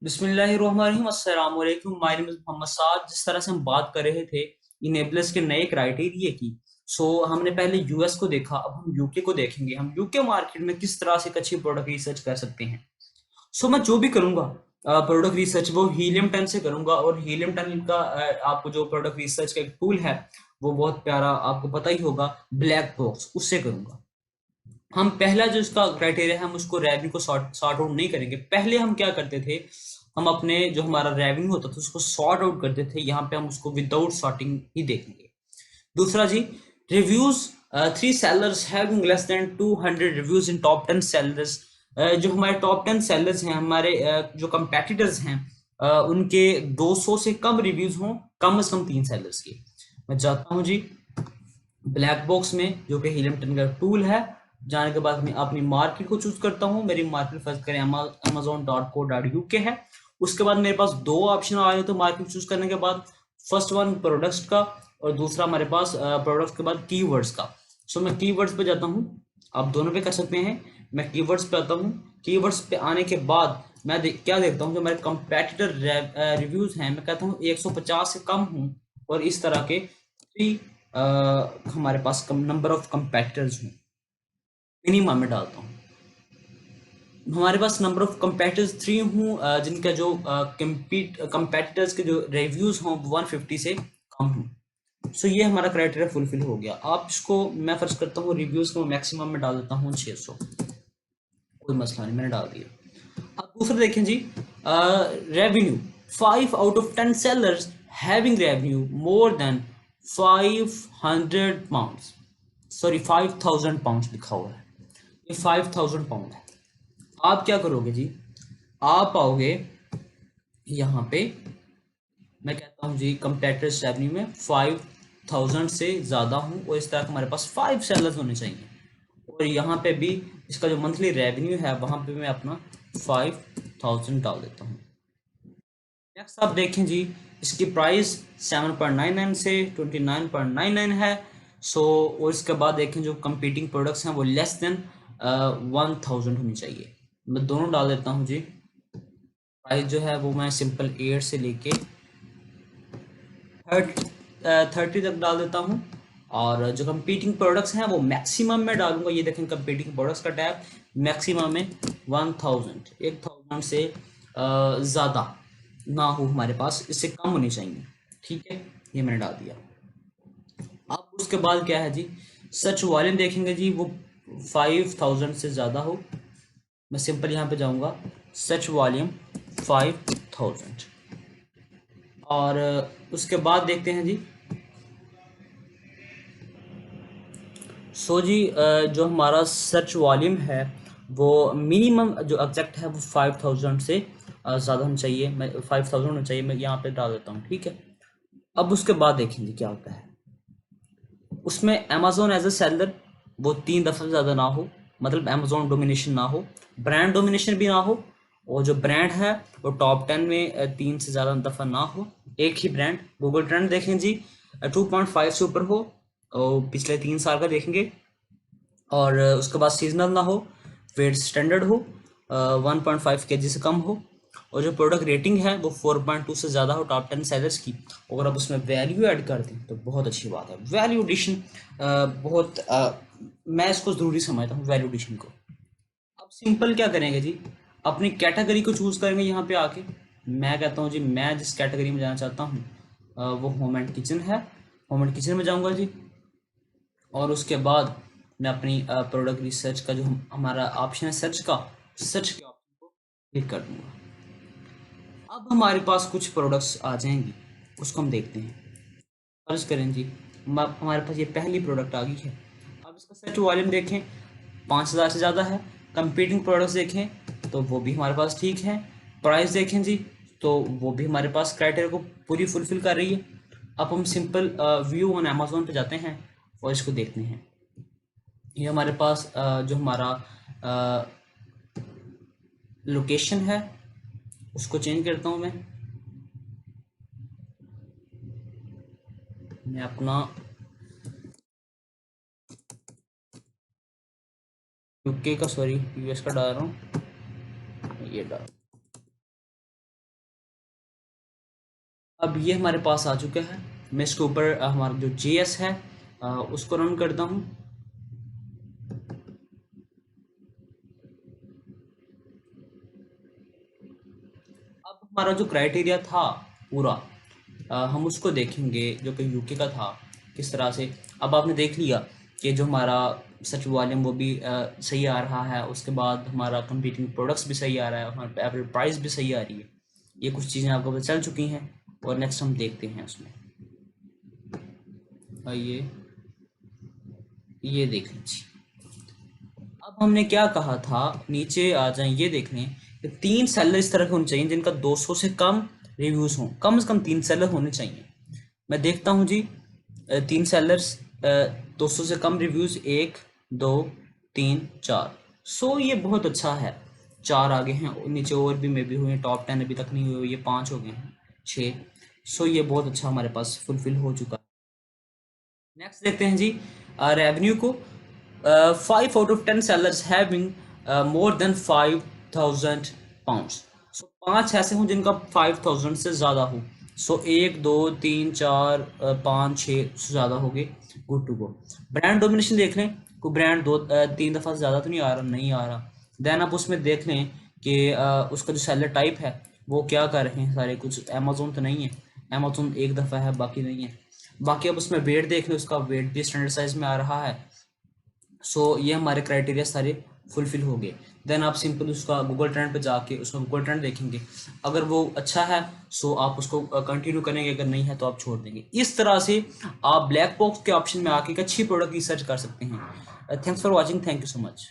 बिस्मिल्लाहिर्रहमानिर्रहीम अस्सलाम वालेकुम। माय नेम इज मोहम्मद साद। जिस तरह से हम बात कर रहे थे इनेबलर्स के नए क्राइटेरिया की, हमने पहले यूएस को देखा, अब हम यूके को देखेंगे। हम यूके मार्केट में किस तरह से एक अच्छी प्रोडक्ट रिसर्च कर सकते हैं। मैं जो भी करूंगा प्रोडक्ट रिसर्च वो हीलियम 10 से करूंगा। और हीलियम 10 का आपको जो प्रोडक्ट रिसर्च का एक टूल है वो बहुत प्यारा, आपको पता ही होगा, ब्लैक बॉक्स, उससे करूंगा। हम पहला जो इसका क्राइटेरिया है, हम उसको रेवेन्यू को सॉर्ट आउट नहीं करेंगे। पहले हम क्या करते थे, हम अपने जो हमारा रेवेन्यू होता था उसको सॉर्ट आउट करते थे। यहाँ पे हम उसको विदाउट सॉर्टिंग ही देखेंगे। दूसरा जी, reviews. Three sellers having less than 200 reviews in top 10 sellers. जो हमारे टॉप 10 सेलर्स हैं, हमारे जो कंपेटिटर्स हैं, उनके 200 से कम रिव्यूज हों, कम से कम 3 सेलर्स के। मैं जाता हूँ जी ब्लैक बॉक्स में, जो कि हीलियम 10 का टूल है। जाने के बाद मैं अपनी मार्केट को चूज करता हूँ। मेरी मार्केट फर्स्ट करें amazon.co.uk है। उसके बाद मेरे पास दो ऑप्शन आ रहे थे मार्केट चूज करने के बाद। फर्स्ट वन प्रोडक्ट्स का, और दूसरा हमारे पास प्रोडक्ट्स के बाद कीवर्ड्स का। मैं कीवर्ड्स पे जाता हूँ। आप दोनों पे कर सकते हैं। मैं कीवर्ड्स पे आता हूँ। कीवर्ड्स पे आने के बाद मैं क्या देखता हूँ, जो मेरे कंपेटिटर रिव्यूज हैं, मैं कहता हूँ 150 से कम हूँ, और इस तरह के हमारे पास कम नंबर ऑफ कंपेटिटर्स हूँ, मिनिमम में डालता हूँ। हमारे पास नंबर ऑफ कंपेटिटर्स 3 हूँ, जिनका जो कंपेटिटर्स के जो रिव्यूज हों 150 से कम हूँ। ये हमारा क्राइटेरिया फुलफिल हो गया। आप इसको, मैं फर्ज करता हूँ रिव्यूज को मैक्सिमम में डाल देता हूँ 600। कोई मसला नहीं, मैंने डाल दिया। अब दूसरा देखें जी, revenue. 5 out of 10 sellers having revenue more than 500 pounds, sorry 5000 pounds लिखा हुआ है, ये 5000 पाउंड है। आप क्या करोगे जी, आप आओगे यहाँ पे, मैं कहता हूँ जी कंपेटिटर्स रेवेन्यू में 5000 से ज़्यादा हूँ, और इस तरह हमारे पास 5 सेलर्स होने चाहिए। और यहाँ पे भी इसका जो मंथली रेवेन्यू है वहाँ पे मैं अपना 5000 डाल देता हूँ। नेक्स्ट आप देखें जी, इसकी प्राइस 7.99 से 29.99 है। और इसके बाद देखें जो कंपीटिंग प्रोडक्ट्स हैं वो लेस देन 1000 होनी चाहिए। मैं दोनों डाल देता हूँ जी। प्राइस जो है वो मैं सिंपल 8 से लेके 30 तक डाल देता हूँ। और जो कंपीटिंग प्रोडक्ट्स हैं वो मैक्सिमम में डालूंगा। ये देखें कंपीटिंग प्रोडक्ट्स का टैब मैक्सिमम में 1000 से ज़्यादा ना हो हमारे पास, इससे कम होनी चाहिए। ठीक है, ये मैंने डाल दिया। अब उसके बाद क्या है जी, सर्च वॉल्यूम देखेंगे जी, वो 5000 से ज़्यादा हो। मैं सिंपल यहाँ पे जाऊँगा, सर्च वॉल्यूम 5000। और उसके बाद देखते हैं जी, जी जो हमारा सर्च वॉल्यूम है वो मिनिमम जो एग्जैक्ट है वो 5000 से ज़्यादा होना चाहिए। मैं 5000 होना चाहिए, मैं यहाँ पे डाल देता हूँ। ठीक है, अब उसके बाद देखेंगे क्या होता है। उसमें अमेजोन एज ए सेलर वो 3 दफ़ा ज़्यादा ना हो, मतलब अमेजोन डोमिनेशन ना हो, ब्रांड डोमिनेशन भी ना हो, और जो ब्रांड है वो टॉप 10 में 3 से ज़्यादा दफ़ा ना हो। एक ही ब्रांड। गूगल ट्रेंड देखें जी, 2.5 से ऊपर हो, और पिछले 3 साल का देखेंगे। और उसके बाद सीजनल ना हो, वेट स्टैंडर्ड हो, 1.5 kg से कम हो, और जो प्रोडक्ट रेटिंग है वो 4.2 से ज़्यादा हो टॉप 10 सेलर्स की। अगर आप उसमें वैल्यू ऐड कर दें तो बहुत अच्छी बात है। वैल्यू एडिशन बहुत मैं इसको ज़रूरी समझता हूँ, वैल्यू एडिशन को। अब सिंपल क्या करेंगे जी, अपनी कैटेगरी को चूज़ करेंगे यहाँ पे आके। मैं कहता हूँ जी, मैं जिस कैटेगरी में जाना चाहता हूँ वो होम एंड किचन है। होम एंड किचन में जाऊँगा जी। और उसके बाद मैं अपनी प्रोडक्ट रिसर्च का जो हमारा ऑप्शन है सर्च का, सर्च के ऑप्शन को क्लिक कर दूंगा। अब हमारे पास कुछ प्रोडक्ट्स आ जाएंगी, उसको हम देखते हैं। सर्च करें जी, हमारे पास ये पहली प्रोडक्ट आ गई है। अब इसका सर्च वॉल्यूम देखें, 5000 से ज़्यादा है। कंपीटिंग प्रोडक्ट्स देखें तो वो भी हमारे पास ठीक है। प्राइस देखें जी, तो वो भी हमारे पास क्राइटेरिया को पूरी फुलफिल कर रही है। अब हम सिंपल व्यू ऑन अमेजोन पे जाते हैं और इसको देखते हैं। ये हमारे पास जो हमारा लोकेशन है उसको चेंज करता हूँ। मैं अपना यूके का, सॉरी यूएस का डाल रहा हूँ, ये डाल। अब ये हमारे पास आ चुका है। मैं इसके ऊपर हमारा जो JS है उसको रन करता हूँ। अब हमारा जो क्राइटेरिया था पूरा हम उसको देखेंगे जो कि यूके का था किस तरह से। अब आपने देख लिया कि जो हमारा सर्च वॉल्यूम वो भी सही आ रहा है, उसके बाद हमारा कंपीटिंग प्रोडक्ट्स भी सही आ रहा है, हमारा एवरेज प्राइस भी सही आ रही है। ये कुछ चीज़ें आपको पता चल चुकी हैं और नेक्स्ट हम देखते हैं उसमें। ये देख लीजिए। अब हमने क्या कहा था, नीचे आ जाएं, ये देख लें कि 3 सेलर इस तरह के होने चाहिए जिनका 200 से कम रिव्यूज़ हों। कम से कम 3 सेलर होने चाहिए। मैं देखता हूँ जी, 3 सेलर्स, 200 से कम रिव्यूज़, 1 2 3 4। सो ये बहुत अच्छा है। 4 आगे हैं, और नीचे और भी मे भी हुए, टॉप 10 अभी तक नहीं हुए, ये 5 हो गए हैं, 6। सो ये बहुत अच्छा हमारे पास फुलफिल हो चुका है। नेक्स्ट देखते हैं जी रेवेन्यू को। 5 out of 10 sellers having more than 5,000 pounds। सो 5 ऐसे हों जिनका 5,000 से ज़्यादा हो। सो 1 2 3 4 5 6 से ज़्यादा हो गए, good to go. Brand domination देख लें, कोई ब्रांड 3 दफ़ा से ज़्यादा तो नहीं आ रहा, नहीं आ रहा। देन आप उसमें देख लें कि उसका जो सेलर टाइप है वो क्या कर रहे हैं सारे, कुछ अमेजोन तो नहीं है, अमेजोन एक दफ़ा है बाकी नहीं है। बाकी अब उसमें वेट देख लें, उसका वेट भी स्टैंडर्ड साइज में आ रहा है। सो ये हमारे क्राइटेरिया सारे फुलफिल हो गए। देन आप सिंपल उसका गूगल ट्रेंड पे जाके उसमें गूगल ट्रेंड देखेंगे, अगर वो अच्छा है सो आप उसको कंटिन्यू करेंगे, अगर नहीं है तो आप छोड़ देंगे। इस तरह से आप ब्लैक बॉक्स के ऑप्शन में आके एक अच्छी प्रोडक्ट रिसर्च कर सकते हैं। Thanks for watching, thank you so much.